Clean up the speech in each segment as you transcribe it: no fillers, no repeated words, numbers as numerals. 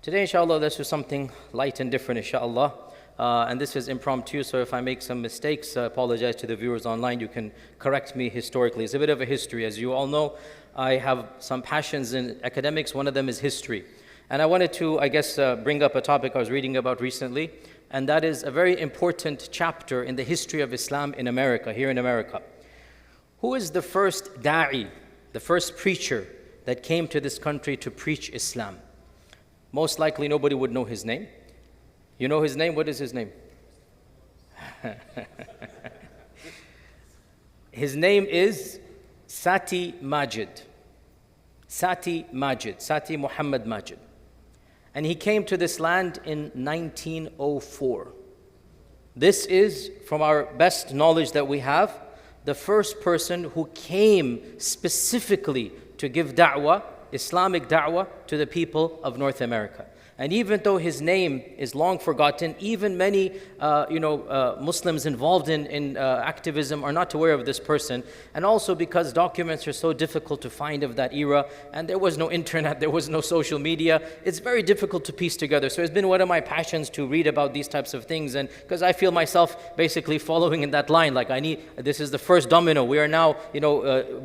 Today, inshallah, let's do something light and different, inshallah. And this is impromptu, so if I make some mistakes, I apologize to the viewers online. You can correct me historically. It's a bit of a history. As you all know, I have some passions in academics. One of them is history. And I wanted to, bring up a topic I was reading about recently, and that is a very important chapter in the history of Islam in America, here in America. Who is the first Daee, the first preacher that came to this country to preach Islam? Most likely nobody would know his name. You know his name? What is his name? His name is Sati Majid. Sati Majid. Sati Muhammad Majid. And he came to this land in 1904. This is, from our best knowledge that we have, the first person who came specifically to give da'wah, Islamic da'wah, to the people of North America. And even though his name is long forgotten, even many Muslims involved in activism are not aware of this person. And also because documents are so difficult to find of that era, and there was no internet, there was no social media, it's very difficult to piece together. So it's been one of my passions to read about these types of things, and because I feel myself basically following in that line, like this is the first domino. We are now,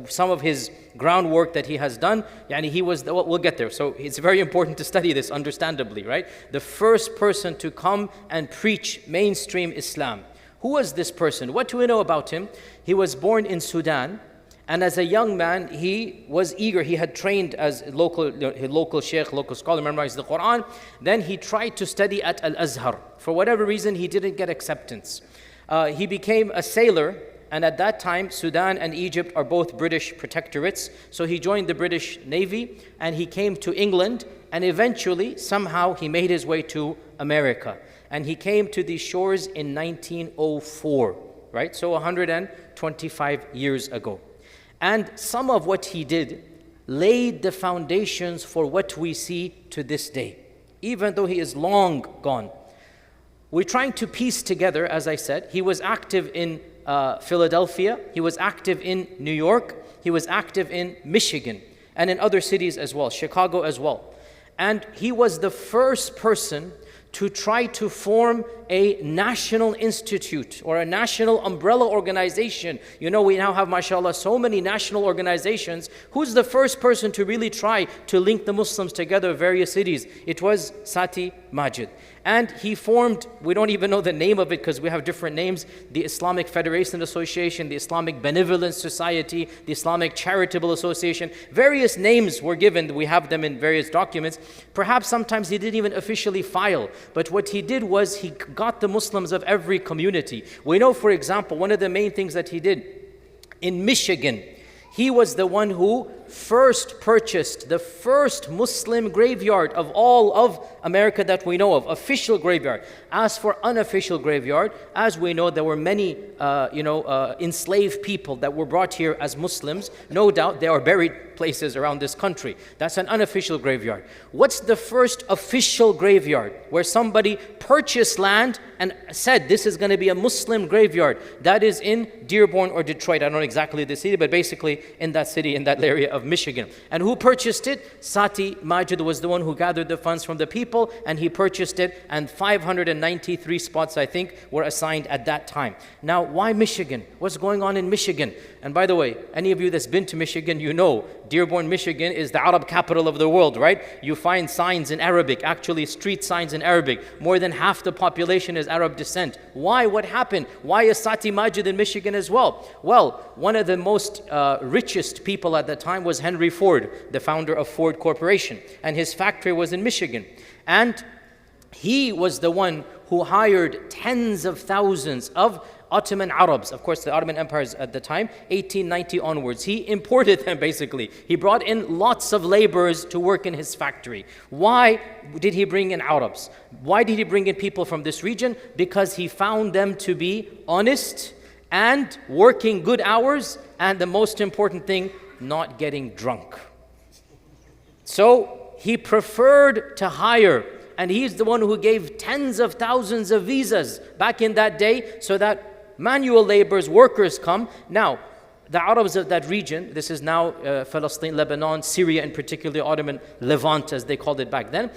some of his groundwork that he has done, we'll get there. So it's very important to study this, understandably, right? The first person to come and preach mainstream Islam. Who was this person? What do we know about him? He was born in Sudan, and as a young man, he was eager. He had trained as local Shaykh, local scholar, memorized the Quran. Then he tried to study at Al-Azhar. For whatever reason, he didn't get acceptance. He became a sailor. And at that time, Sudan and Egypt are both British protectorates. So he joined the British Navy and he came to England, and eventually, somehow, he made his way to America. And he came to these shores in 1904, right? So 125 years ago. And some of what he did laid the foundations for what we see to this day, even though he is long gone. We're trying to piece together, as I said, he was active in Philadelphia, he was active in New York, he was active in Michigan, and in other cities as well, Chicago as well. And he was the first person to try to form a national institute or a national umbrella organization. You know, we now have, mashallah, so many national organizations. Who's the first person to really try to link the Muslims together, various cities? It was Sati Majid. And he formed, we don't even know the name of it because we have different names, the Islamic Federation Association, the Islamic Benevolence Society, the Islamic Charitable Association. Various names were given. We have them in various documents. Perhaps sometimes he didn't even officially file. But what he did was he got the Muslims of every community. We know, for example, one of the main things that he did in Michigan, he was the one who first purchased the first Muslim graveyard of all of America that we know of, official graveyard. As for unofficial graveyard, as we know, there were many enslaved people that were brought here as Muslims. No doubt they are buried places around this country. That's an unofficial graveyard. What's the first official graveyard where somebody purchased land and said this is going to be a Muslim graveyard? That is in Dearborn or Detroit. I don't know exactly the city, but basically in that city, in that area of Michigan. And who purchased it? Sati Majid was the one who gathered the funds from the people, and he purchased it, and 593 spots, I think, were assigned at that time. Now, why Michigan? What's going on in Michigan? And by the way, any of you that's been to Michigan, you know Dearborn, Michigan is the Arab capital of the world, right? You find signs in Arabic, actually street signs in Arabic. More than half the population is Arab descent. Why? What happened? Why is Sati Majid in Michigan as well? Well, one of the most richest people at the time was Henry Ford, the founder of Ford Corporation, and his factory was in Michigan. And he was the one who hired tens of thousands of Ottoman Arabs. Of course, the Ottoman Empire at the time, 1890 onwards. He imported them basically. He brought in lots of laborers to work in his factory. Why did he bring in Arabs? Why did he bring in people from this region? Because he found them to be honest and working good hours, and the most important thing, not getting drunk. So he preferred to hire, and he's the one who gave tens of thousands of visas back in that day so that manual laborers, workers come. Now, the Arabs of that region, this is now Palestine, Lebanon, Syria, and particularly Ottoman Levant, as they called it back then,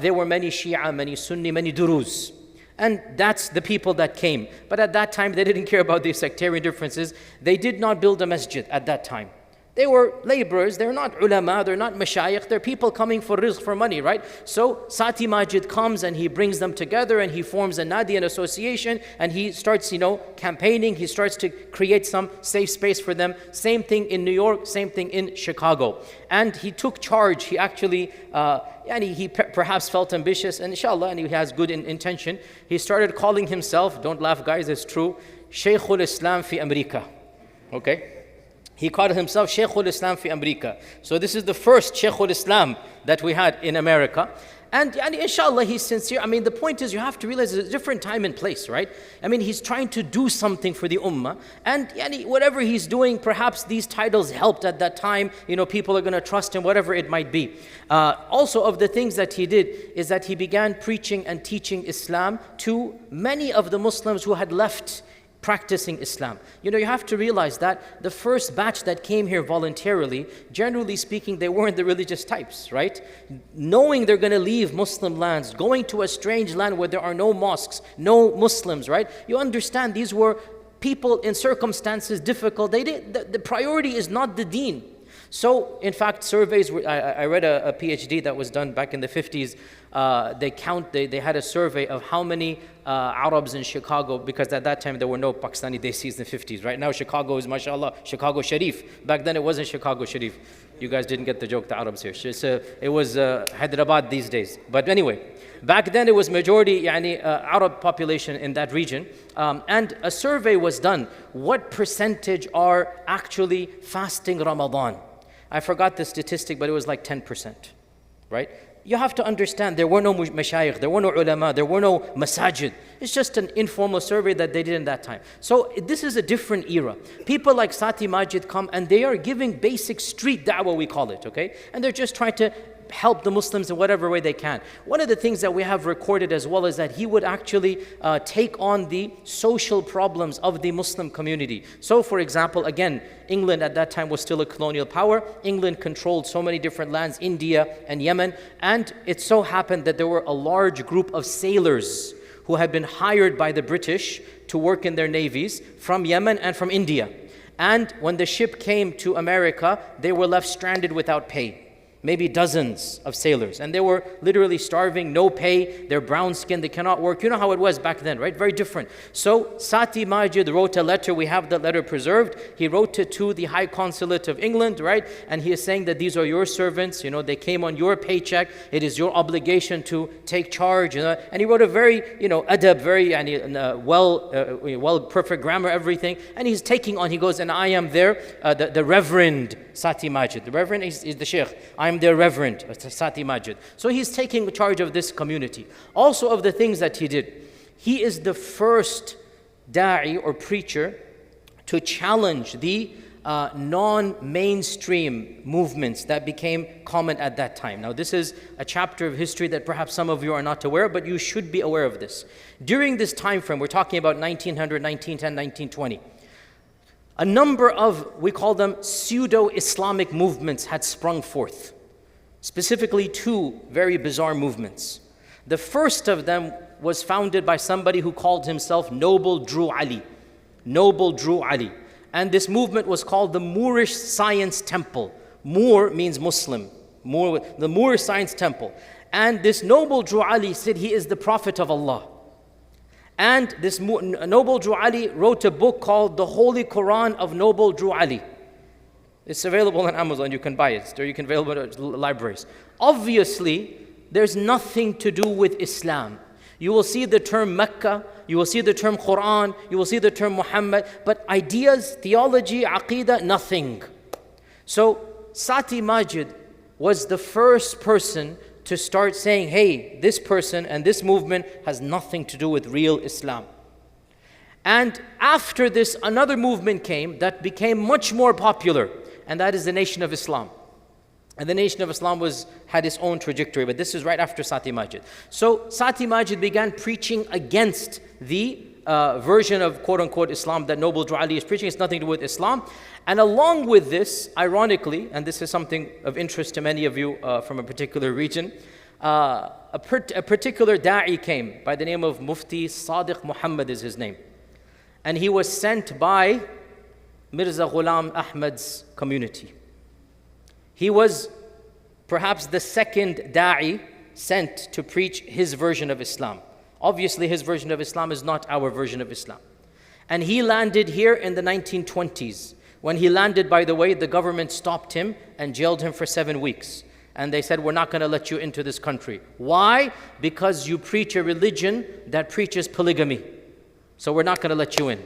there were many Shia, many Sunni, many Duruz. And that's the people that came. But at that time, they didn't care about these sectarian differences. They did not build a masjid at that time. They were laborers, they're not ulama, they're not mashayikh, they're people coming for rizq, for money, right? So Sati Majid comes and he brings them together and he forms a nadi, an association, and he starts, campaigning, he starts to create some safe space for them. Same thing in New York, same thing in Chicago. And he took charge, he actually, he perhaps felt ambitious, and inshallah, and he has good intention. He started calling himself, don't laugh guys, it's true, Shaykhul Islam fi America, okay? He called himself Shaykhul Islam fi America. So this is the first Shaykhul Islam that we had in America. And inshallah, he's sincere. The point is, you have to realize it's a different time and place, right? He's trying to do something for the ummah. And whatever he's doing, perhaps these titles helped at that time. People are going to trust him, whatever it might be. Also, of the things that he did is that he began preaching and teaching Islam to many of the Muslims who had left practicing Islam. You have to realize that the first batch that came here voluntarily, generally speaking, they weren't the religious types, right? Knowing they're going to leave Muslim lands, going to a strange land where there are no mosques, no Muslims, right? You understand these were people in circumstances difficult. The priority is not the deen. So, in fact, surveys, I read a PhD that was done back in the 50s. They had a survey of how many Arabs in Chicago, because at that time there were no Pakistani Desis in the 50s. Right now, Chicago is, mashallah, Chicago Sharif. Back then it wasn't Chicago Sharif. You guys didn't get the joke, the Arabs here. It was Hyderabad these days. But anyway, back then it was majority Arab population in that region. And a survey was done. What percentage are actually fasting Ramadan? I forgot the statistic, but it was like 10%, right? You have to understand, there were no mashayikh, there were no ulama, there were no masajid. It's just an informal survey that they did in that time. So this is a different era. People like Sati Majid come and they are giving basic street da'wah, we call it, okay? And they're just trying to help the Muslims in whatever way they can. One of the things that we have recorded as well is that he would actually take on the social problems of the Muslim community. So for example, again, England at that time was still a colonial power. England controlled so many different lands, India and Yemen, and it so happened that there were a large group of sailors who had been hired by the British to work in their navies from Yemen and from India. And when the ship came to America, they were left stranded without pay. Maybe dozens of sailors, and they were literally starving, no pay, they're brown skinned, they cannot work. You know how it was back then, right? Very different. So Sati Majid wrote a letter, we have the letter preserved. He wrote it to the High Consulate of England, right? And he is saying that these are your servants, they came on your paycheck, it is your obligation to take charge, and he wrote a very, adab, very well, perfect grammar, everything, and he's taking on, he goes, and I am there, the Reverend Sati Majid. The Reverend is the Shaykh. I'm their Reverend, Sati Majid. So he's taking charge of this community. Also of the things that he did, he is the first Daee or preacher to challenge the non-mainstream movements that became common at that time. Now this is a chapter of history that perhaps some of you are not aware, but you should be aware of this. During this time frame, we're talking about 1900, 1910, 1920, a number of, we call them pseudo-Islamic movements had sprung forth. Specifically two very bizarre movements. The first of them was founded by somebody who called himself Noble Drew Ali. Noble Drew Ali. And this movement was called the Moorish Science Temple. Moor means Muslim. The Moorish Science Temple. And this Noble Drew Ali said he is the Prophet of Allah. And this Noble Drew Ali wrote a book called The Holy Quran of Noble Drew Ali. It's available on Amazon, you can buy it, or you can available at libraries. Obviously, there's nothing to do with Islam. You will see the term Mecca, you will see the term Quran, you will see the term Muhammad, but ideas, theology, aqidah, nothing. So, Sati Majid was the first person to start saying, hey, this person and this movement has nothing to do with real Islam. And after this, another movement came that became much more popular, and that is the Nation of Islam. And the Nation of Islam had its own trajectory, but this is right after Sati Majid. So Sati Majid began preaching against the version of quote-unquote Islam that Noble Drew Ali is preaching. It's nothing to do with Islam. And along with this, ironically, and this is something of interest to many of you from a particular region, a particular Da'i came by the name of Mufti Sadiq Muhammad is his name. And he was sent by Mirza Ghulam Ahmad's community. He was perhaps the second Da'i sent to preach his version of Islam. Obviously, his version of Islam is not our version of Islam. And he landed here in the 1920s. When he landed, by the way, the government stopped him and jailed him for 7 weeks. And they said, we're not going to let you into this country. Why? Because you preach a religion that preaches polygamy. So we're not going to let you in.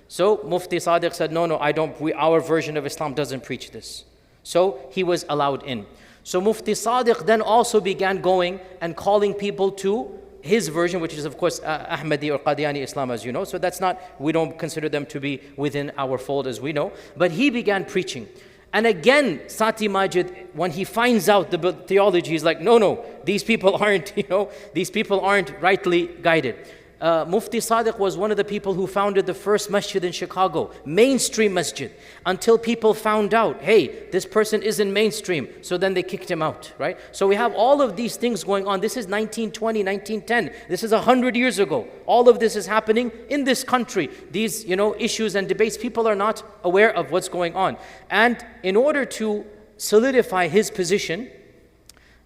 So Mufti Sadiq said, no, our version of Islam doesn't preach this. So he was allowed in. So Mufti Sadiq then also began going and calling people to his version, which is of course Ahmadi or Qadiani Islam, as you know. So that's not, we don't consider them to be within our fold as we know. But he began preaching. And again, Sati Majid, when he finds out the theology, he's like, no, these people aren't, these people aren't rightly guided. Mufti Sadiq was one of the people who founded the first masjid in Chicago, mainstream masjid, until people found out, hey, this person isn't mainstream. So then they kicked him out, right? So we have all of these things going on. This is 1920, 1910. This is 100 years ago. All of this is happening in this country. These, issues and debates, people are not aware of what's going on. And in order to solidify his position,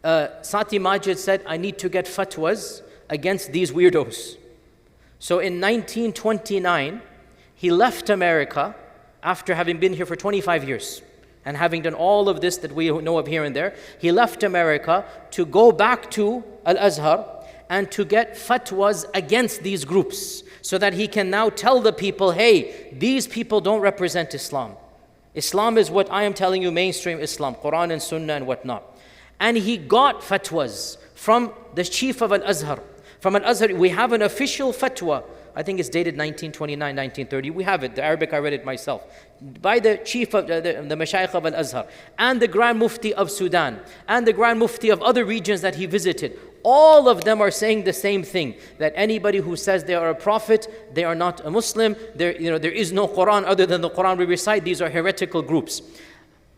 Sati Majid said, I need to get fatwas against these weirdos. So in 1929, he left America after having been here for 25 years and having done all of this that we know of here and there. He left America to go back to Al-Azhar and to get fatwas against these groups so that he can now tell the people, hey, these people don't represent Islam. Islam is what I am telling you, mainstream Islam, Quran and Sunnah and whatnot. And he got fatwas from the chief of Al-Azhar. From Al-Azhar, we have an official fatwa. I think it's dated 1929, 1930. We have it. The Arabic, I read it myself. By the chief of the Mashaykh of Al-Azhar and the Grand Mufti of Sudan and the Grand Mufti of other regions that he visited. All of them are saying the same thing, that anybody who says they are a prophet, they are not a Muslim. There is no Quran other than the Quran we recite. These are heretical groups.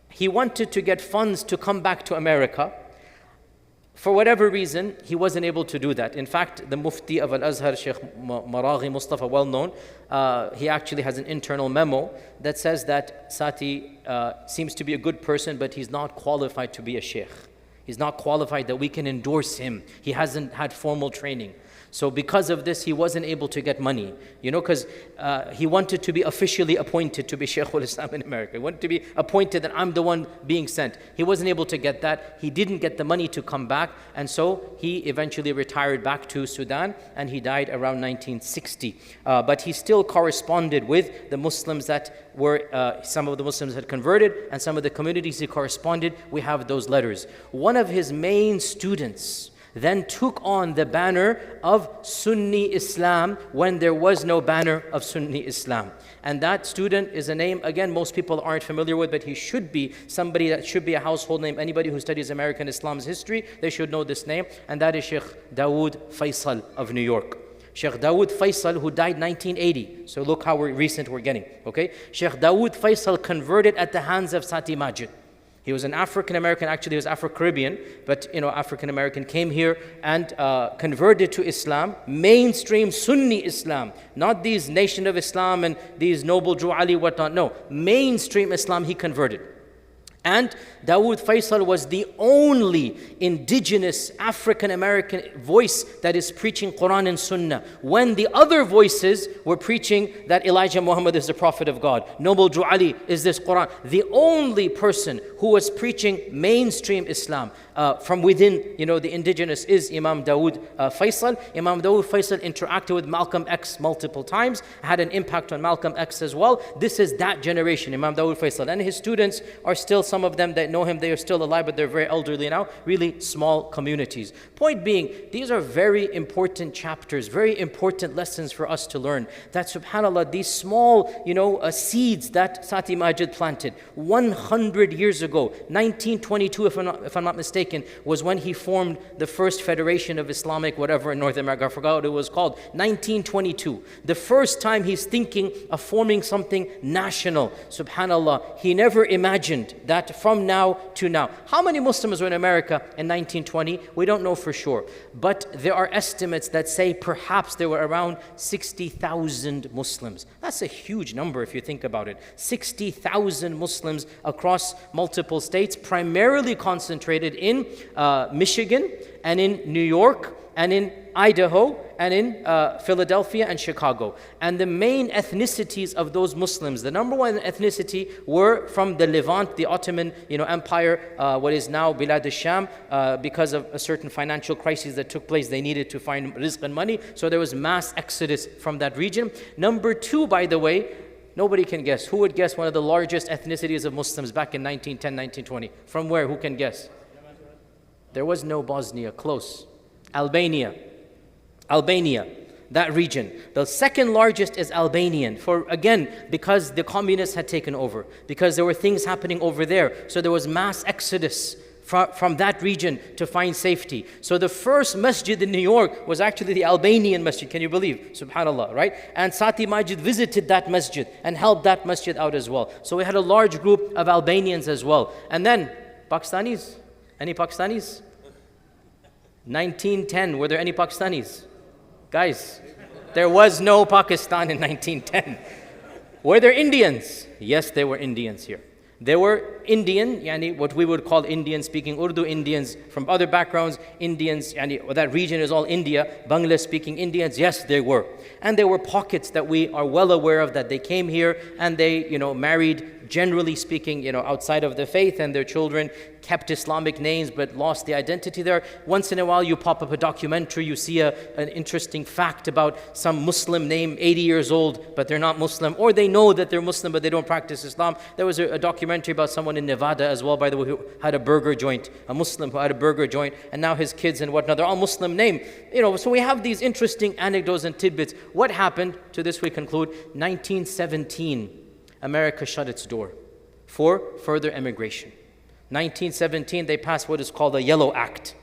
He wanted to get funds to come back to America. For whatever reason, he wasn't able to do that. In fact, the Mufti of Al-Azhar, Shaykh Maraghi Mustafa, well known, he actually has an internal memo that says that Sati seems to be a good person, but he's not qualified to be a Shaykh. He's not qualified that we can endorse him. He hasn't had formal training. So because of this, he wasn't able to get money, because he wanted to be officially appointed to be Shaykh al-Islam in America. He wanted to be appointed that I'm the one being sent. He wasn't able to get that. He didn't get the money to come back. And so he eventually retired back to Sudan and he died around 1960. But he still corresponded with the Muslims that were, some of the Muslims had converted and some of the communities he corresponded. We have those letters. One of his main students then took on the banner of Sunni Islam when there was no banner of Sunni Islam. And that student is a name, again, most people aren't familiar with, but he should be somebody that should be a household name. Anybody who studies American Islam's history, they should know this name. And that is Shaykh Dawood Faisal of New York. Shaykh Dawood Faisal, who died 1980. So look how recent we're getting, okay? Shaykh Dawood Faisal converted at the hands of Sati Majid. He was an African-American, actually he was Afro-Caribbean, but African-American, came here and converted to Islam, mainstream Sunni Islam, not these Nation of Islam and these Noble Drew Ali, whatnot, no, mainstream Islam he converted. And Dawood Faisal was the only indigenous African-American voice that is preaching Quran and Sunnah, when the other voices were preaching that Elijah Muhammad is the Prophet of God, Noble Drew Ali is this Quran. The only person who was preaching mainstream Islam from within the indigenous is Imam Dawood Faisal. Imam Dawood Faisal interacted with Malcolm X multiple times, had an impact on Malcolm X as well. This is that generation, Imam Dawood Faisal. And his students are still some of them that know him, they are still alive, but they're very elderly now. Really small communities. Point being, these are very important chapters, very important lessons for us to learn. That subhanAllah, these small, seeds that Sati Majid planted 100 years ago, 1922 if I'm not mistaken, was when he formed the first Federation of Islamic whatever in North America. I forgot what it was called. 1922. The first time he's thinking of forming something national. Subhanallah, he never imagined that from now to now. How many Muslims were in America in 1920? We don't know for sure. But there are estimates that say perhaps there were around 60,000 Muslims. That's a huge number if you think about it. 60,000 Muslims across multiple states, primarily concentrated in Michigan and in New York and in Idaho and in Philadelphia and Chicago. And the main ethnicities of those Muslims, the number one ethnicity were from the Levant, the Ottoman Empire, what is now Bilad al-Sham, because of a certain financial crisis that took place. They needed to find rizq and money, so there was mass exodus from that region. Number two, by the way, nobody can guess. Who would guess one of the largest ethnicities of Muslims back in 1910, 1920? From where? Who can guess? There was no Bosnia. Close. Albania, that region. The second largest is Albanian, because the communists had taken over, because there were things happening over there. So there was mass exodus from that region to find safety. So the first masjid in New York was actually the Albanian masjid. Can you believe? Subhanallah, right? And Sati Majid visited that masjid and helped that masjid out as well. So we had a large group of Albanians as well. And then Pakistanis. Any Pakistanis? 1910, were there any Pakistanis? Guys, there was no Pakistan in 1910. Were there Indians? Yes, there were Indians here. There were Indian, what we would call Indian speaking Urdu, Indians from other backgrounds, Indians, that region is all India, Bangla speaking Indians, yes, there were. And there were pockets that we are well aware of that they came here and they, married, generally speaking, outside of the faith, and their children kept Islamic names but lost the identity there. Once in a while you pop up a documentary, you see an interesting fact about some Muslim name, 80 years old, but they're not Muslim, or they know that they're Muslim but they don't practice Islam. There was a documentary about someone in Nevada as well, by the way, who had a burger joint, a Muslim who had a burger joint, and now his kids and whatnot, they're all Muslim name. So we have these interesting anecdotes and tidbits. What happened? To this we conclude. 1917, America shut its door for further immigration. 1917, they passed what is called the Yellow Act.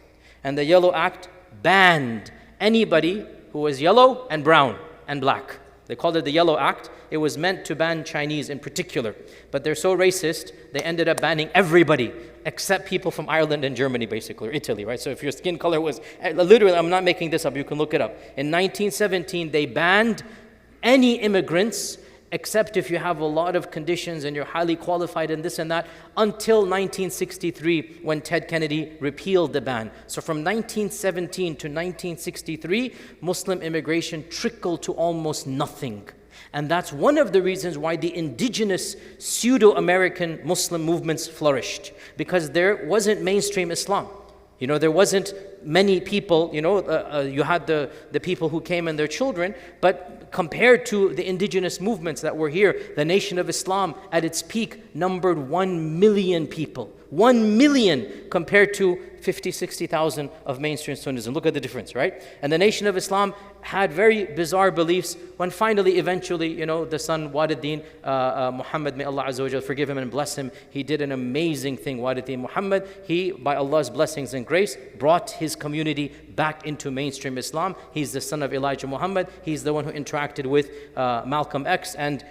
And the Yellow Act banned anybody who was yellow and brown and black. They called it the Yellow Act. It was meant to ban Chinese in particular. But they're so racist, they ended up banning everybody except people from Ireland and Germany, basically, or Italy, right? So if your skin color was, literally, I'm not making this up, you can look it up. In 1917, they banned any immigrants except if you have a lot of conditions and you're highly qualified and this and that, until 1963 when Ted Kennedy repealed the ban. So from 1917 to 1963, Muslim immigration trickled to almost nothing. And that's one of the reasons why the indigenous pseudo-American Muslim movements flourished, because there wasn't mainstream Islam. There wasn't many people, you had the people who came and their children, but compared to the indigenous movements that were here, the Nation of Islam at its peak numbered 1 million people. 1 million compared to 50, 60,000 of mainstream Sunnism. Look at the difference, right? And the Nation of Islam had very bizarre beliefs when finally, eventually, the son Waduddin Muhammad, may Allah Azza wa Jalla forgive him and bless him, he did an amazing thing. Waduddin Muhammad, he, by Allah's blessings and grace, brought his community back into mainstream Islam. He's the son of Elijah Muhammad. He's the one who interacted with Malcolm X and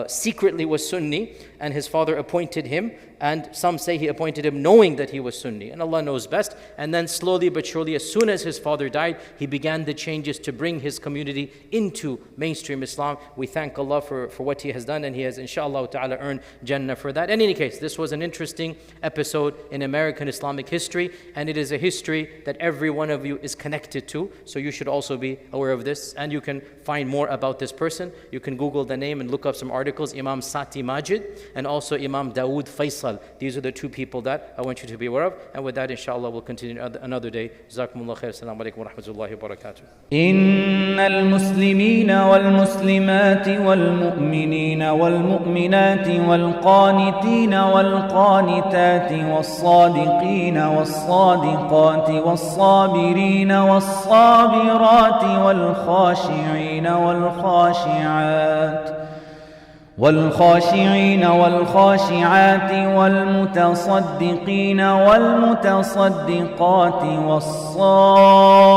secretly was Sunni, and his father appointed him, and some say he appointed him knowing that he was Sunni, and Allah knows best. And then slowly but surely, as soon as his father died, he began the changes to bring his community into mainstream Islam. We thank Allah for what he has done, and he has inshallah ta'ala earned Jannah for that. In any case, this was an interesting episode in American Islamic history, and it is a history that every one of you is connected to. So you should also be aware of this. And you can find more about this person. You can Google the name and look up some articles. Imam Sati Majid and also Imam Dawood Faisal. These are the two people that I want you to be aware of. And with that, inshallah, we'll continue another day. Jazakumullah khair. Assalamu alaikum wa rahmatullahi wa barakatuh. إن المسلمين والمسلمات والمؤمنين والمؤمنات والقانتين والقانتات والصادقين والصادقات والصابرين والصابرات والخاشعين والخاشعات والمتصدقين والمتصدقات والصائمين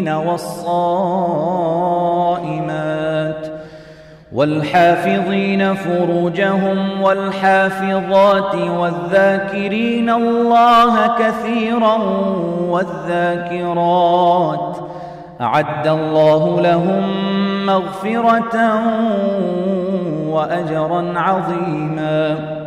والصائمات والحافظين فروجهم والحافظات والذاكرين الله كثيرا والذاكرات أعد الله لهم مغفرة وأجرا عظيما.